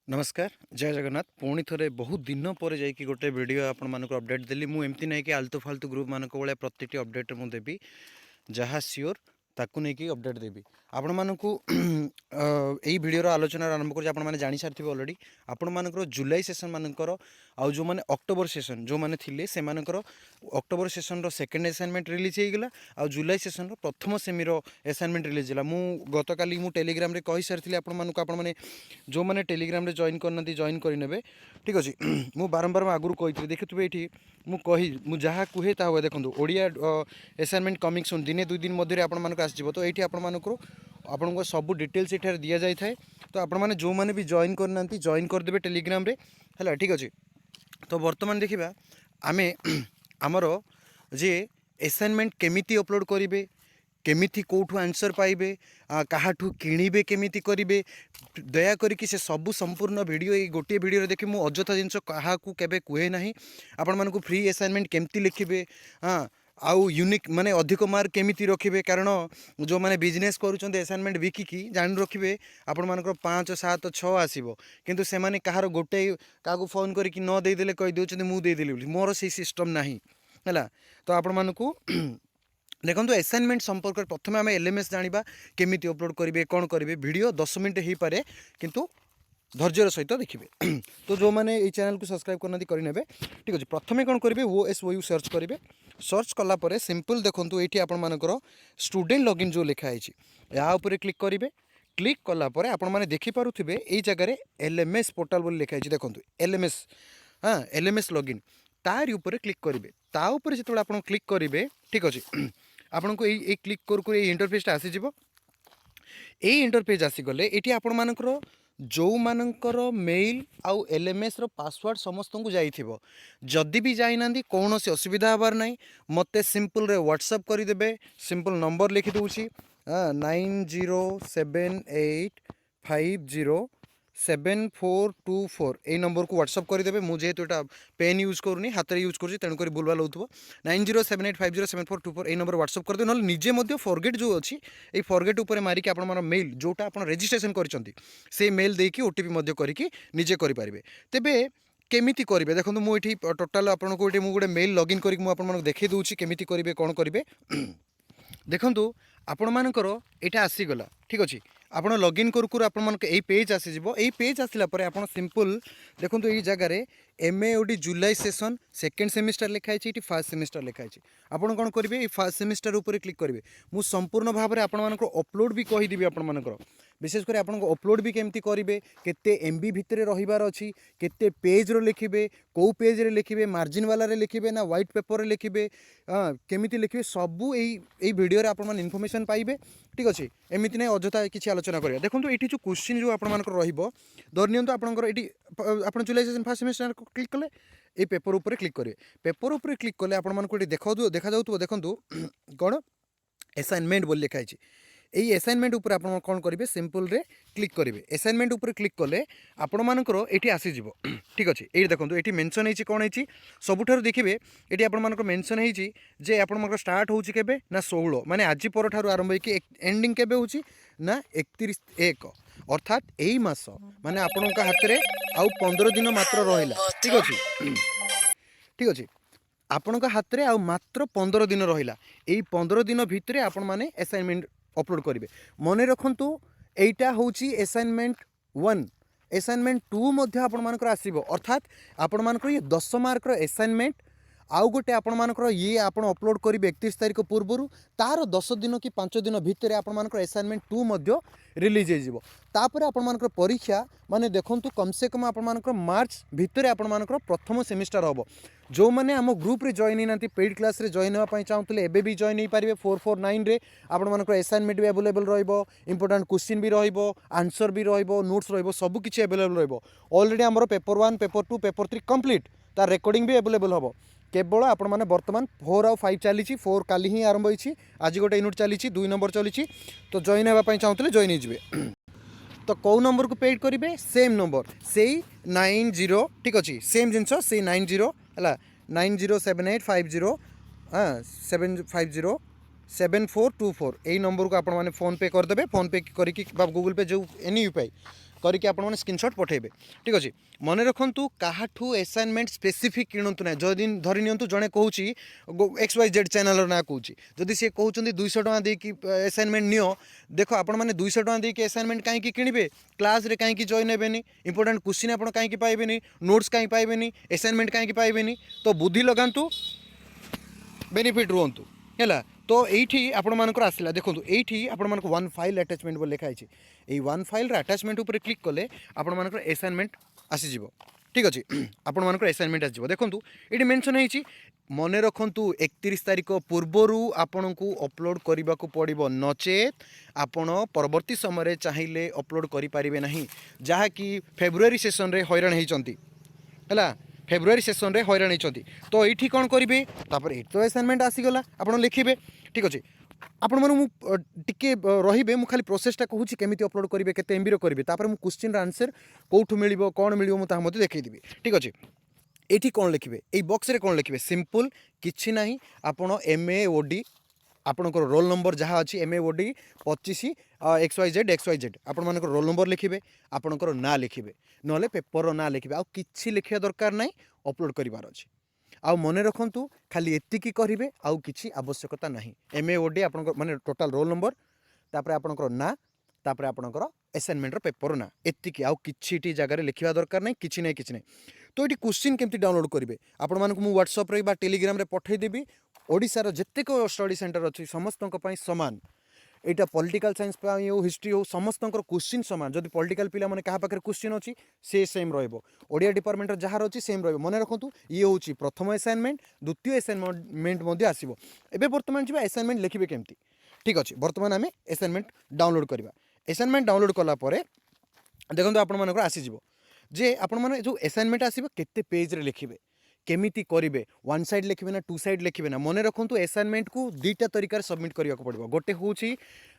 नमस्कार जय जगन्नाथ पुणी थे बहुत दिन पर जाकि गोटे वीडियो आपण मानक अपडेट देली मु एमती नहीं कि आलतू फालतू ग्रुप मानक भाया प्रति अपडेट मुझे देवी जहाँ सियोर ताकू नहीं अपडेट देवी आपण मानक यही भिडर आलोचना आरंभ कर आपने जानी सारी अलरेडी आपण मानकर जुलाई सेसन मानकर आउ जो मैंने अक्टोबर सेसन जो मैंने थे से October session second assignment release होगा आ जुलाई सेसन प्रथम सेमी असाइनमेंट रिलीज है मु गत काली मु टेलीग्राम रे कही सारी आपने जो मैंने टेलीग्राम रे जॉइन करना जॉइन करने ठीक अच्छे मु बारंबार आगुरी कही देखुए ये मुझे जहाँ कहे ता हुए देखो ओडिया असाइनमेंट कमिंग सुन दिने दुई दिन मध्य आप आसो तो ये आपको सब डिटेल्स ये दि जाए तो आपने जो मैंने भी जॉइन करना जॉइन करदे टेलीग्राम रे है ठीक अच्छे तो बर्तमान देखा आम आमर जे असाइनमेंट केमिति अपलोड करेंगे केमिति कौटू आंसर पाइबे काहाठू किणिबे केमिति करिवे दया करिकि से सबू संपूर्ण वीडियो ये गोटे वीडियो देखि मु अजथा जिनस काहाकू केबे कुहे नाही आपण मानकू फ्री असाइनमेंट केमिति लिखिबे हाँ आउ यूनिक माने अधिक मार्क केमिति रखिबे कारण जो माने बिजनेस करूछन्ते असाइनमेंट विकिकी जान रखिबे आपण मानकर 5 7 6 आसीबो किंतु से माने कहार गोटे काकू फोन करिकि न देई देले कहि देउछन्ते मु देई देली मोर से सिस्टम नाही हैला तो आपण मानकू देखो असाइनमेंट संपर्क प्रथम आम एलएमएस जाना केमी अपलोड करेंगे कौन करेंगे वीडियो 10 मिनट हो पारे किंतु धैर्यर सहित देखिए तो जो मैंने ये चैनल को सब्सक्राइब करना करेंगे ठीक अच्छे प्रथम कौन करेंगे OSOU सर्च करेंगे सर्च कलापर सिंपल देखो ये आपर स्टूडेंट लॉगिन जो लिखाई या क्लिक करेंगे क्लिक कलापर आपने देखिपे ये जगह LMS पोर्टाल बोली लिखाई देखो LMS हाँ LMS लॉगिन तार ऊपर क्लिक करेंगे ताऊपर जो आप क्लिक करेंगे ठीक अच्छे आपन को ये क्लिक कर इंटरफेस आसीज ये इंटरफेस आसीगले ये आपण मानकर जो मानकर मेल आउ LMS रो पासवर्ड समस्त को जाइथिबो जदि भी जाइना कौन से असुविधा हबार नहीं मते सिंपल रे व्हाट्सएप करदेवे सिंपल नंबर लिखि दूची 9078507424 ये नंबर को व्हाट्सअप करदेवे मुझे ये पेन यूज करूनी हाथ यूज कर तेणुक भूलभाल हो 9078507424 ये नंबर व्हाट्सअप करदे ना निजे फॉरगेट जो अच्छी ये फॉरगेट उपर मारिक आप मेल जोटा आप रजिस्ट्रेशन कर मेल देकी OTP करके निजे करेंगे तेबे केमिति करेंगे देखो मुझे टोटाल आपको गोटे मेल लॉगिन करके देखे दूसरी केमिति करेंगे कौन करेंगे देखो आपण मानकर यहाँ आसीगला ठीक अच्छे आपड़ लॉगिन करू आप पेज आसीज ये पेज आसला आप सिंपल देखो ये जगार MAOD जुलाई सेसन सेकेंड सेमिस्टर लिखाई ये फर्स्ट सेमिस्टर लिखाई आपड़ कौन करेंगे ये फर्स्ट सेमिस्टर ऊपर क्लिक करेंगे मुझ संपूर्ण भाव में आप अपलोड भी कहीदेवी आपंकर विशेषकर आपको अपलोड भी केमती करेंगे केते MB भितर रहीबार अच्छी केते पेज रो लिखिबे कौ पेज रे लिखिबे मार्जिन वाला रे लिखिबे ना व्हाइट पेपर रे लिखिबे केमिति लिखिबे सबू यही वीडियो रे आपण मान इनफॉरमेशन पाइबे ठीक अच्छे एमती नहीं अजथा किसी आलोचना करिया देखो ये जो क्वेश्चन जो आपंकर रही आपंकर ये आप जुलाई फर्स्ट सेमिस्टर क्लिक कले ये पेपर ऊपर क्लिक करेंगे पेपर ऊपर क्लिक कले आपको देखा जाऊ देखो कौन असाइनमेंट बोली लिखाई यही असाइनमेंट ऊपर आप कौन करेंगे सिंपल रे क्लिक करेंगे असाइनमेंट ऊपर क्लिक कले आपण मानकर ये आसीज ठीक अच्छे ये देखो ये मेंशन है कौन है सबुठ देखिए ये आप मेंशन है जे आप स्टार्ट होची केबे ना 16 माने आज पर ठारू आरंभ होइके एंडिंग केबे होची ना 31/1 अर्थात यही मास माने आपण हाथ में आउ 15 दिन मात्र रहिला ठीक अच्छे ठीक अच्छे आपण हाथ में आउ मात्र 15 दिन रहिला यही 15 दिन भितर आपण माने असाइनमेंट अपलोड करेंगे मन रखु एटा हूँ असाइनमेंट 1 असाइनमेंट 2 आपण आसो अर्थात आपण मानकर ये 10 मार्क असाइनमेंट आउ गोटे आपण मानकर ये आपण अपलोड करेंगे 31 तारीख पूर्व तार 10 दिन कि 5 दिन भितर आपण मानकर असाइनमेंट 2 रिलीज होपर आपण मानकर परीक्षा माने देखंतु कम से कम आपण मानकर मार्च भितर आपण मानकर प्रथम सेमिस्टर हम जो मैंने आम ग्रुप रे जॉइन होना पेड क्लास रे जॉइन होगा चाहूँगे एबे भी जॉइन हो पारे 449 रे आपण मानकर असाइनमेंट भी अवेलेबल रहिबो इंपोर्टेंट क्वेश्चन भी रहिबो आंसर भी रहिबो नोट्स रहिबो सब किछि अवेलेबल रहिबो ऑलरेडी हमर पेपर 1 पेपर 2 पेपर 3 कंप्लीट तार रिकॉर्डिंग भी अवेलेबल हम केवल आपण मैंने बर्तमान 4 आउ 5 चली 4 काली ही आरंभ होती आज गोटे यूनिट चली 2 नंबर चली तो जॉइन होगा चाहूँगे जॉइन हो तो कौ नंबर को पेड करेंगे सेम नंबर से 90 ठीक अच्छे सेम जिनस से 90 है 907850 750 7424 यही नंबर को आप फोन पे करदे फोन पे करके गूगल पे जो एनी यूपीआई करके आपने स्क्रीनशॉट पठेबे ठीक अच्छे मन रखु काठू असाइनमेंट स्पेसिफिक किणतु ना जदि धरी नियंतु जड़े कहूँ XYZ चैनल ना कहूँ जदि सी कहते 200 टଙ୍କା देकी असाइनमेंट नियो देख आपण मैंने 200 टଙ୍କା देकी असाइनमेंट कहीं किणवे क्लास रे कहीं जॉइन हेबेनी इंपोर्टेंट क्वेश्चन आप कहीं पाइबेनी नोट्स कहीं पाइबेनी असाइनमेंट कहीं पाइबेनी तो बुद्धि लगातु बेनिफिट रुहतु है तो ये आपण मानकर आसला देखो ये आपण मानक वन फाइल अटैचमेंट बोल लिखाई ये वन फाइल अटैचमेंट उपर क्लिक कले आपण मानकर असाइनमेंट आसीजिवो ठीक अच्छे आपण मानकर असाइनमेंट आसीजिवो देखंतु ये मेंशन है मन रखु 31 तारिख पूर्वर आपण को अपलोड करने को पड़ो नचेत आपण परवर्ती समय चाहिए अपलोड करें ना जहाँकि फेब्रुआरी सेसन रे हैरान होती है फेब्रुआरी सेसन रे हैरान होती तो ये कौन करेंगे तापर ये तो असाइनमेंट आसीगला आप लिखे ठीक अच्छे आपण मैंने टिके रे मुझे खाली प्रोसेसटा कहूँ केमी अपलोड करेंगे केते MB करेंगे तापर मु क्वेश्चन आंसर कौटू मिल कौन मिल मुझे देखईदेवी ठीक अच्छे ये कौन लिखे ये बॉक्स रे कौन लिखे सिंपल किछि नहीं आपण MAOD आपणकर रोल नंबर जहाँ अच्छी MAOD 25 XYZ आपण मानकर रोल नंबर लिखे आपणकर ना लिखे ना पेपर ना लिखे आउ किछि लिखा दरकार ना अपलोड करार अच्छे आउ मन रखु खाली एतिकी करेंगे आउ किछि आवश्यकता नहीं MAOD आप माने टोटाल रोल नंबर तापर आपणकर ना तापर आपणकर असाइनमेंट पेपर ना एतिकी आउ किछि जगह लिखा दरकार नहीं किछि नहीं तो ये क्वेश्चन केमती डाउनलोड करेंगे आपण मानक मु व्हाट्सएप रे बा टेलीग्राम रे पठेदेवी ओडिशार जेतेक स्टडी सेंटर अच्छी समस्त सामान यहाँ पॉलिटिकल साइंस हो हिस्ट्री हो समस्त क्वेश्चन सामान जब पॉलिटिकल पिला माने कहा पाखे क्वेश्चन अच्छी से सेम रोडिया डिपार्टमेंट जहाँ अच्छी सेम मन रखु ये हूँ प्रथम असाइनमेंट द्वितीय असाइनमेंट आसो एवं बर्तमान जी असाइनमेंट लिखे केमती ठीक अच्छे बर्तमान आम असाइनमेंट डाउनलोड करवा असाइनमेंट डाउनलोड कलापर देखो आपण मानक आसीज जे आपण मैंने जो असाइनमेंट आसो केते पेज रे लिखिबे केमिति करेंगे वन साइड लिखे ना टू साइड लिखे ना मन रखु असाइनमेंट को दुईटा तरीका सबमिट करने को पड़ो गोटे हूँ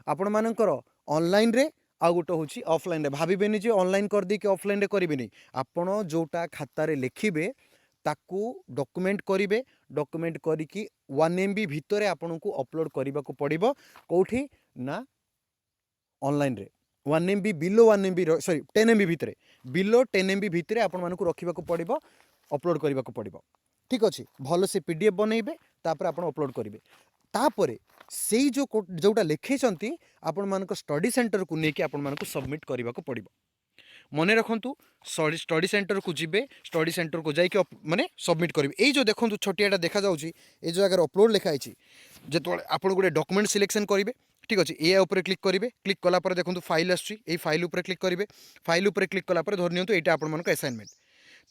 आपण मानकर ऑनलाइन रे आउ गोटे हूँ ऑफलाइन रे भावेनि जे ऑनलाइन कर दी कि ऑफलाइन रे करेंगे आपण जोटा खातार लिखिबे ताकू डॉक्यूमेंट करेंगे डॉक्यूमेंट करिकी 1 MB भितर आपन को अपलोड करने को पड़ो कौटी ना ऑनलाइन रे 1 MB below 1 MB sorry 10 MB भितर बिलो 10 MB भितर आपण मानक रखा पड़ो अपलोड करने को पड़ो ठीक अच्छे भल से PDF बनइबे तापर आपण अपलोड करेंगे तापर से जोटा लिखे आपण मानक स्टडी सेंटर को लेकिन आपण मानक सबमिट करने को पड़ो मन रखु स्टडी सेंटर को जीवे स्टडी सेंटर को जाइए माने सबमिट करेंगे ये जो देखो छोटियाटा देखा जाऊँगी ये जो जगह अपलोड लिखाई जो आप गोटे डॉक्यूमेंट सिलेक्शन करेंगे ठीक अच्छे ये ऊपर क्लिक करेंगे क्लिक कलापर देखो फाइल आसुच्ची फाइल ऊपर क्लिक करेंगे फाइल ऊपर क्लिक कलापर धरि नियंतु एटा आपण मानक असाइनमेंट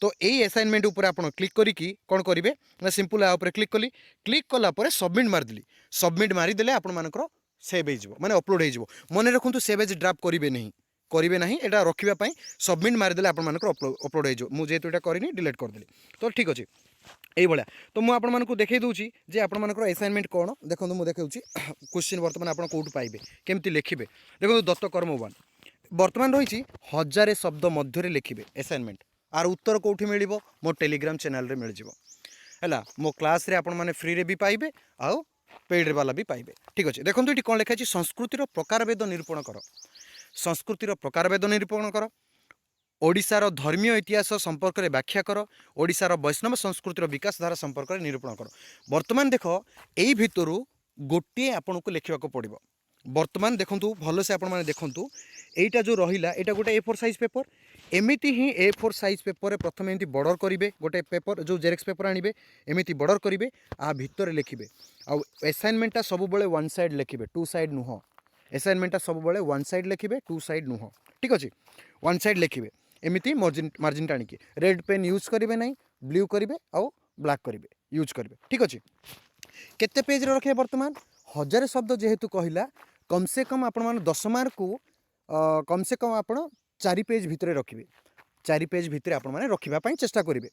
तो यही असाइनमेंट ऊपर आप क्लिक करिकी कौन करेंगे ना सिंपल आ क्लिक कली क्लिक कलापर सबमिट मारिदेली सबमिट मारिदेले आपण मानकर सेव हो माने अपलोड हो मन रखु सेव एज ड्राफ्ट करेंगे ना यहाँ रखापी सबमिट मारिदेले आपण मानकर अपलोड हो मुझे ये करनी डिलीट करदेली तो ठीक अच्छे यही भाया तो मुझे देखई दूसरी जे आपण मानकर असाइनमेंट कौन देखो मुझे देखा क्वेश्चन बर्तमान आप कौट पाइबे केमती लिखिबे देखो दत्त कर्म 1 बर्तमान रही 1000 शब्द मध्य लिखिबे असाइनमेंट आर उत्तर कौटी मिल मो टेलीग्राम चैनल रे मिल है मो क्लास रे आपण माने फ्री रे भी पाइबे आउ पेड वाला भी पाइबे ठीक अच्छे देखो ये कौन लिखाई संस्कृतिर प्रकारभेद निरूपण कर संस्कृतिर प्रकारभेद निरूपण कर ओडिशार धर्मीय इतिहास संपर्क में व्याख्या कर ओडिशार वैष्णव संस्कृतिर विकास धारा संपर्क में निरूपण कर बर्तमान देख यही भितर गोटे आपन को लिखा पड़ो बर्तमान देखूँ भल से आपने देखूँ यहीटा जो रहा यहाँ गोटे A4 साइज पेपर एमती ही A4 साइज पेपर प्रथम एमती बॉर्डर करेंगे गोटे पेपर जो जेरेक्स पेपर आनिबे एमती बॉर्डर करेंगे आ भितर लिखिबे आ असाइनमेंटा सब बेले 1 साइड लिखिबे 2 साइड नुह असाइनमेंटा सब बेले 1 साइड लिखिबे 2 साइड नुह ठीक अच्छे 1 साइड लिखिबे एमती मार्जिन टाणिकी रेड पेन यूज करेंगे ना ब्लू करेंगे आउ ब्लैक करेंगे यूज करेंगे ठीक अच्छे केते पेज रखे बर्तमान 1000 शब्द जेहेतु कहला कम से कम आपण मान 10 मार्क को कम से कम आपण 4 पेज भितर रखिबे 4 पेज भितर आपण माने रखिबा पई चेष्टा करेंगे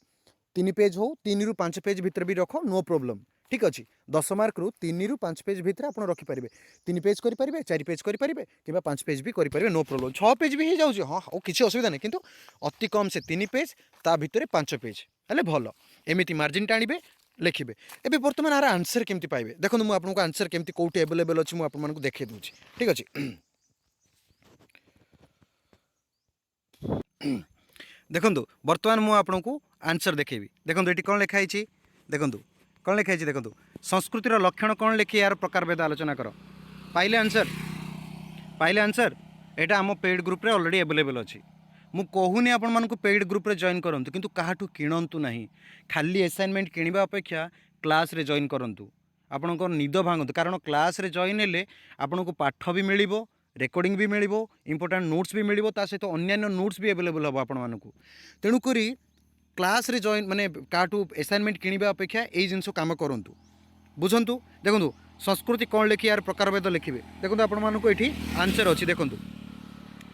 3 पेज हो 3 रु 5 पेज भितर भी रख नो प्रॉब्लम ठीक अच्छे 10 मार्क रु 3 रु 5 पेज भितर आप रखिपारे 3 पेज करेंगे 4 पेज करेंगे कि 5 पेज भी करेंगे नो प्रॉब्लम 6 पेज भी हो जाऊँगी हाँ और किसी असुविधा नहीं किंतु अति कम से 3 पेज ता भितर 5 पेज हेल्ले भल एमती मार्जिन टाणिबे लिखिबे एबे बर्तमान आर आंसर केमती पाइबे देखो मुझे आपको आंसर केमती कोठी अवेलेबल अच्छी मुझे आपको देखे दूँ ठीक अच्छे देखो बर्तमान मुझे आपन को आंसर देखेबी देखो ये कौन लिखाई देखो कौन लिखाई देखो संस्कृतिर लक्षण कौन लिखी यार प्रकार भेद आलोचना कर पाइले आंसर यहाँ आम पेड ग्रुप रे ऑलरेडी अवेलेबल अच्छी मु कहूनी आपण मानक पेड ग्रुप रे जॉइन करंतु किंतु काहाठू किणंतु नहीं खाली असाइनमेंट किणवा अपेक्षा क्लास रे जॉइन करंतु आपणकर निद भांगतु कारण क्लास रे जॉइन हेले आपन को पाठ भी मिलिबो रेकर्डिंग भी मिलिबो इंपोर्टेंट नोट्स भी मिलिबो ता सहित अन्यान्य नोट्स भी अवेलेबल हम आपण मानक तेणु करी क्लास रे जॉइन माने काहाठू असाइनमेंट किणवा अपेक्षा एई जिंस काम करंतु बुझंतु देखंतु संस्कृति कौन लिखी यार प्रकार भेद लिखिए देखो आपण मानक ये आंसर अच्छी देखो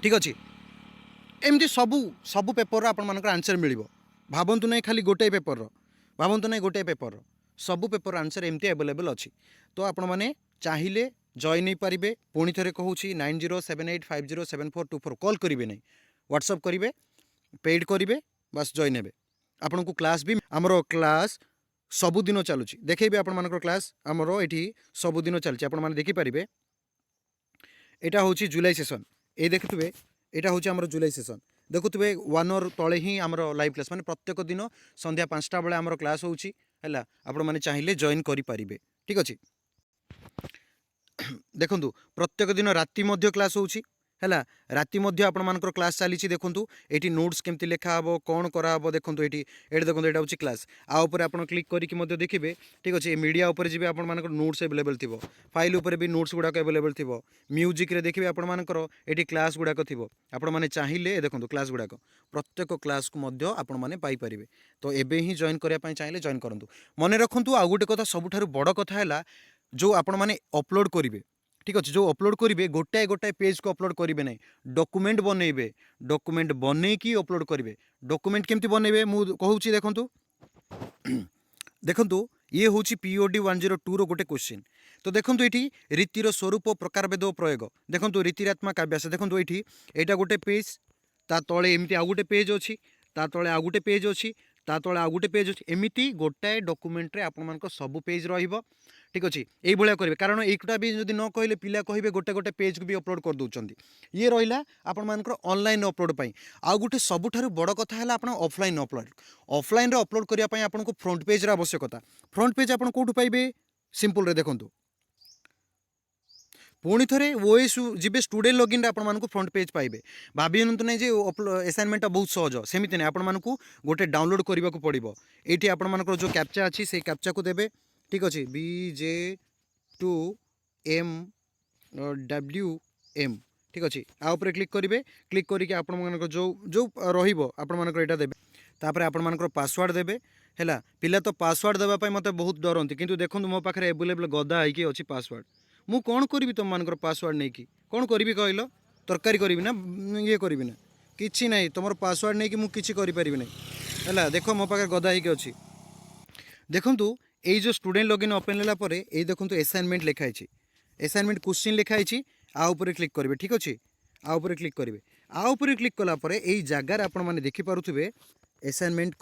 ठीक अच्छे एमती सबू सबू पेपर आपण मानक आंसर मिल भावतु नहीं खाली गोटे पेपर भावतु नहीं गोटे पेपर सबू पेपर आंसर एमती अवेलेबल अच्छी तो आपण मैंने चाहिए जॉइन नहीं पारे पुणी थे कहूँ 9078507424 कॉल करेंगे नहीं व्हाट्सअप करेंगे पेड करेंगे बस जॉइन हे आपन को क्लास भी आमर क्लास सबुदिन चलुची देखेबी आपण मानकर क्लास आमर ये सबुदिन चलती आपण मैंने देखिपारे यहाँ हूँ जुलाई सेसन ये देखुए यहाँ हूँ आमर जुलाई सेसन देखुए 1 आवर तले ही आमर लाइव क्लास माने प्रत्येक दिन संध्या 5टा बेले आमर क्लास होची हैला आपण माने चाहिए जॉइन करि पारिबे ठीक अछि देखंतु प्रत्येक दिन राति मध्य क्लास होची हैला राति मध्य आपण मानकर क्लास चली देखंतु एटी नोट्स केमती लेखा हबो कोन करा हबो देखंतु एटी देखंतु एटा होची क्लास आ ऊपर आपण क्लिक करिकि मध्य देखिबे ठीक अछि मीडिया ऊपर जिबे आपण मानकर नोट्स अवेलेबल थिबो फाइल ऊपर भी नोट्स गुडा अवेलेबल थिबो म्यूजिक रे देखिबे आपण मानकर एटी क्लास गुडा थिबो आपण माने चाहिए देखंतु क्लास गुडा प्रत्येक क्लास को मध्य आपण माने पाई परिबे तो एबे ही जॉइन करिया पई चाहिए जॉइन करंतु मने रखंतु आ गुटे कथा सबुठारु बड़ कथा हैला जो आपण माने अपलोड करिवे ठीक अच्छे जो अपलोड करेंगे गोटाए गोटाए पेज को अपलोड करेंगे ना डॉक्यूमेंट बनइबे डॉक्यूमेंट बनईकी अपलोड करेंगे डॉक्यूमेंट केमती बनइबे मु कहूँ देखंतु देखंतु ये हूँ POD 102 रो गोटे क्वेश्चन तो देखंतु ये रीतिर स्वरूप प्रकार भेद प्रयोग देखंतु रीतिरात्मा काव्यास देखंतु ये यहाँ गोटे पेज ता तले एमती आउ गोटे पेज अच्छी ता तले आउ गोटे पेज अच्छी ता तले आउ गोटे पेज अच्छी एमती गोटाए डॉक्यूमेंट रे आपण मानक सब पेज रहिबो ठीक अच्छे यही भाया करेंगे कारण एकटा भी जब न कहले पिला कहे गोटे गोटे पेज को भी अपलोड कर दौरान ये रहा आपण मानकर ऑनलाइन अपलोड पाई आउ गोटे सबुठारु बड़ कथा है आप ऑफलाइन ऑफलाइन अपलोड करने आपको फ्रंट पेज आवश्यकता फ्रंट पेज आप कौटू पाइबे सिंपल रे देखंतु पुणी थे ओएस जी स्टूडेंट लॉगिन रे आपण फ्रंट पेज पाइबे भाभी नहीं जे असाइनमेंट बहुत सहज सेमती नहीं आपण गोटे डाउनलोड करने को पड़ो ये आपण जो कैप्चा अच्छी से कैप्चा को देबे ठीक अच्छे BJ2MWM ठीक अच्छे आउे क्लिक करेंगे क्लिक करके आपण जो जो रहा देवे तापर आपण पासवर्ड देवे है पिला तो पासवर्ड देवाई मत बहुत डरती किंतु देखो मो पाखे एवेलेबल गदा होगी अच्छी पासवर्ड मु कौन करी तुम मान पासवर्ड नहीं कि कौन करी कहल तरकारी करी ना ये करी ना कि ना तुम पासवर्ड नहीं कि मुझे करी ना है देख मो पाखे गदा होगी अच्छी देखु ये जो स्टूडेंट लॉगिन ओपन होला परे ये देखो असाइनमेंट लिखाई असाइनमेंट क्वेश्चन लिखाई आउे क्लिक करेंगे ठीक अच्छे आउे क्लिक करेंगे आउे क्लिक कलापर यही जगार आपण मैंने देखिपे असाइनमेंट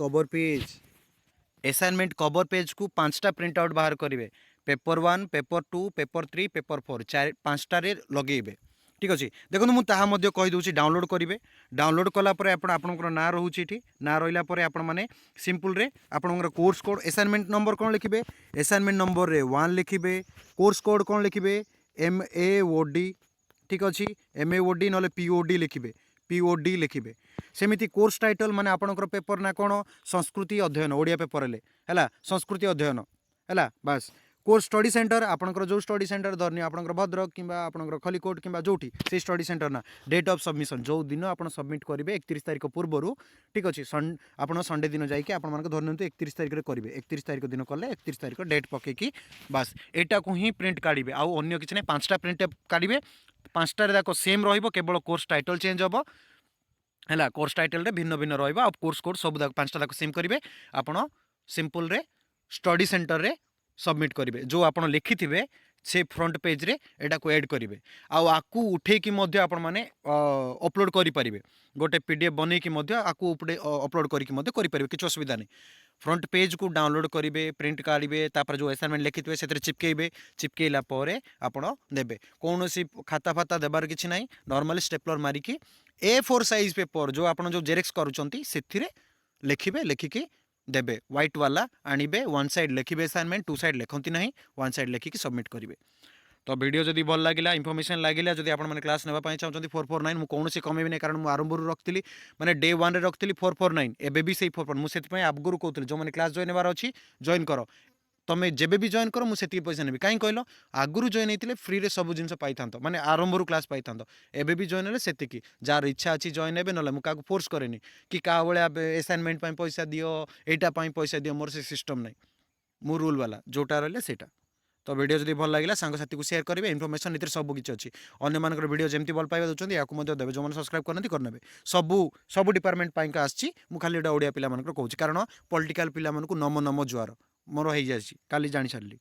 कवर पेज को 5टा प्रिंट आउट बाहर करेंगे पेपर 1 पेपर 2 पेपर 3 पेपर 4 5टारे लगेबे ठीक अच्छे देखो मुझे कहीदे डाउनलोड करेंगे डाउनलोड कलापर आपंकर ना रोचे ना रहा आपण मैंने सिंपल रे आपंकर कोर्स कोड असाइनमेंट नंबर कौन लिखिए असाइनमेंट नंबर रे 1 लिखिए कोर्स कोड कौन लिखिए MAOD ठीक अच्छे MAOD ना POD लिखिए POD लिखिए सेमिति कोर्स टाइटल माने आपंकर पेपर ना कौन संस्कृति अध्ययन ओडिया पेपर है संस्कृति अध्ययन है बास कोर्स स्टडी सेंटर आपंकर जो स्टडी सेंटर धरनी आपंकर भद्रक किंबा आपंकर खलिकोट किंबा जोठी से स्टडी सेंटर ना डेट ऑफ सबमिशन जो दिन आप सबमिट करेंगे 31 तारीख पूर्वर ठीक अच्छे आप संडे दिन जाकि आप धरनी 31 तारीख करेंगे 31 तारीख दिन कले 31 तारीख डेट पकईकि बास एटा को ही प्रिंट काढ़े आउ अन्य किसी ना 5टा प्रिंट काढ़े 5टार जाक सेम केवल कोर्स टाइटल चेंज हम है कोर्स टाइटल भिन्न भिन्न रहा कोर्स कोड सब 5टा जाक सेम करेंगे आपड़ सिंपल रे स्टडी सेंटर रे सबमिट करेंगे जो आप लिखि से फ्रंट पेज रे एटा को ऐड करेंगे आकू उठे कि आपण मैंने अपलोड करेंगे गोटे पीडीएफ बन कि आकू अपलोड करेंगे किसी असुविधा नहीं फ्रंट पेज को डाउनलोड करेंगे प्रिंट काढ़े तापर जो असाइनमेंट लिखिथे से चिपकेबे चिपकेला आपण देबे कौन सी खाता फाता देबार किसी ना नॉर्मली स्टेपलर मारिकी A4 साइज पेपर जो आप जो जेरेक्स करुँच से लिखिबे लिखिकी देबे व्हाइट वाला आनिबे वन साइड लिखिबे असाइनमेंट टू साइड लिखती ना वन साइड लिखिकी सबमिट करेंगे तो वीडियो जदि भल लगे इनफर्मेशन लगे जब आप क्लास नापी चाहते 449 मुझे कौन कमेबी नहीं कारण मुझे आरंभ रखी मैंने डे 1 रखी 449 एबे भी से 449 मुझे आगुरी कहती जो मैंने क्लास जॉइन होबार अच्छी जॉइन कर तुम जेबे भी जॉइन कर मुझे पैसा नेबी कहीं कहल आगुरी जॉइन होते फ्री रे सब जिन पाई था मैंने आरंभ क्लास पाई था एबे भी जॉइन से जार इच्छा अच्छी जॉइन हे ना मुझे फोर्स कैनि कि क्या भाया असाइनमेंट पैसा दियो एटा पैसा दियो मोर से सिस्टम नहीं मु रूल वाला जोटा रहा से तो वीडियो जब भल लगे सांगसाथी को शेयर करेंगे इनफर्मेशन इतने सब किसी अच्छी अन्य मानकर वीडियो जमी भल पाइबा दूसरी या देवे जो मैंने सब्सक्राइब करना करने सब डिपार्टमेंट आसी खाली ओडिया पिला कहूँ कारण पॉलिटिकल पिला नम नम जुआर मोर हो जाए काली जानी सारी।